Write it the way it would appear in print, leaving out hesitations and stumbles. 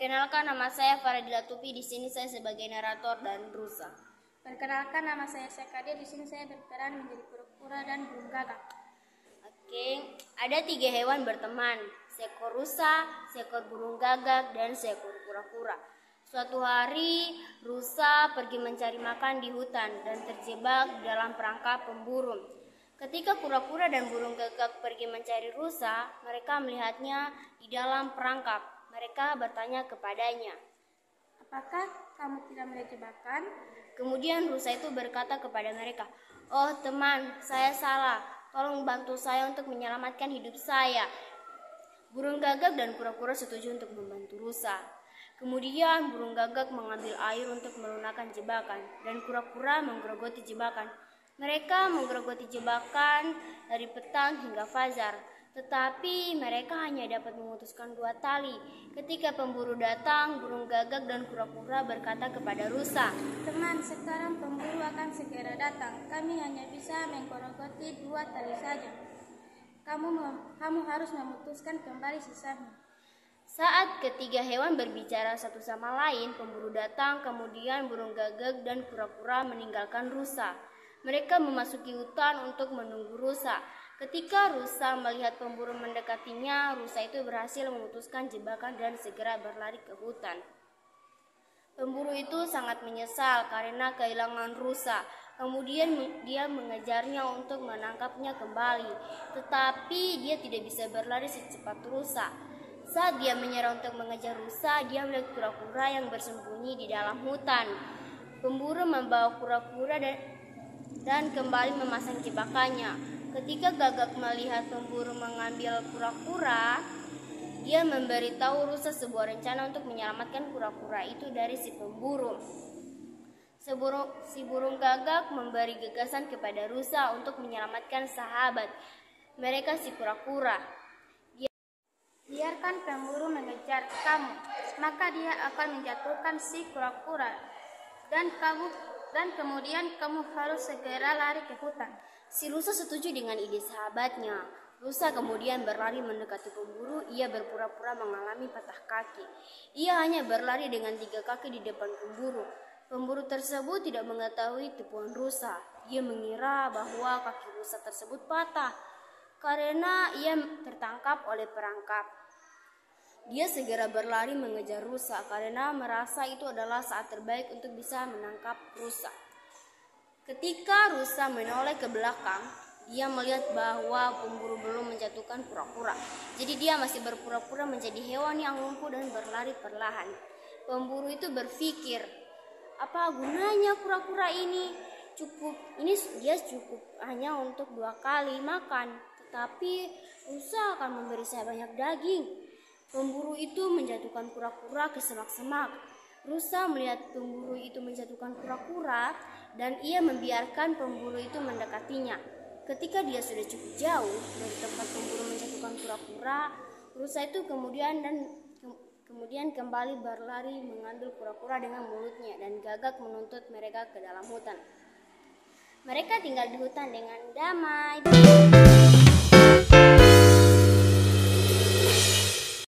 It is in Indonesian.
Perkenalkan, nama saya Faradila Tupi. Di sini saya sebagai narator dan rusa. Perkenalkan, nama saya Sekadia. Di sini saya berperan menjadi kura-kura dan burung gagak. Oke, ada 3 hewan berteman, seekor rusa, seekor burung gagak, dan seekor kura-kura. Suatu hari, rusa pergi mencari makan di hutan dan terjebak dalam perangkap pemburu. Ketika kura-kura dan burung gagak pergi mencari rusa, mereka melihatnya di dalam perangkap. Mereka bertanya kepadanya, "Apakah kamu tidak melihat jebakan?" Kemudian rusa itu berkata kepada mereka, "Oh teman, saya salah. Tolong bantu saya untuk menyelamatkan hidup saya." Burung gagak dan kura-kura setuju untuk membantu rusa. Kemudian burung gagak mengambil air untuk melunakkan jebakan, dan kura-kura menggerogoti jebakan. Mereka menggerogoti jebakan dari petang hingga fajar, tetapi mereka hanya dapat memutuskan 2 tali. Ketika pemburu datang, burung gagak dan kura-kura berkata kepada rusa, "Teman, sekarang pemburu akan segera datang. Kami hanya bisa menggerogoti 2 tali saja. Kamu harus memutuskan kembali sisanya." Saat ketiga hewan berbicara satu sama lain, pemburu datang, kemudian burung gagak dan kura-kura meninggalkan rusa. Mereka memasuki hutan untuk menunggu rusa. Ketika rusa melihat pemburu mendekatinya, rusa itu berhasil memutuskan jebakan dan segera berlari ke hutan. Pemburu itu sangat menyesal karena kehilangan rusa. Kemudian dia mengejarnya untuk menangkapnya kembali, tetapi dia tidak bisa berlari secepat rusa. Saat dia menyerah untuk mengejar rusa, dia melihat kura-kura yang bersembunyi di dalam hutan. Pemburu membawa kura-kura dan kembali memasang jebakannya. Ketika gagak melihat pemburu mengambil kura-kura, dia memberitahu rusa sebuah rencana untuk menyelamatkan kura-kura itu dari si pemburu. Si burung gagak memberi gagasan kepada rusa untuk menyelamatkan sahabat mereka si kura-kura. "Biarkan pemburu mengejar kamu, maka dia akan menjatuhkan si kura-kura, dan kemudian kamu harus segera lari ke hutan." Si rusa setuju dengan ide sahabatnya. Rusa kemudian berlari mendekati pemburu. Ia berpura-pura mengalami patah kaki. Ia hanya berlari dengan 3 kaki di depan pemburu. Pemburu tersebut tidak mengetahui tipuan rusa. Dia mengira bahwa kaki rusa tersebut patah karena ia tertangkap oleh perangkap. Dia segera berlari mengejar rusa karena merasa itu adalah saat terbaik untuk bisa menangkap rusa. Ketika rusa menoleh ke belakang, dia melihat bahwa pemburu belum menjatuhkan kura-kura. Jadi dia masih berpura-pura menjadi hewan yang lumpuh dan berlari perlahan. Pemburu itu berpikir, apa gunanya kura-kura ini? Dia cukup hanya untuk 2 kali makan, tetapi rusa akan memberi saya banyak daging. Pemburu itu menjatuhkan kura-kura ke semak-semak. Rusa melihat pemburu itu menjatuhkan kura-kura dan ia membiarkan pemburu itu mendekatinya. Ketika dia sudah cukup jauh dari tempat pemburu menjatuhkan kura-kura, rusa itu kemudian kembali berlari mengambil kura-kura dengan mulutnya dan gagak menuntut mereka ke dalam hutan. Mereka tinggal di hutan dengan damai.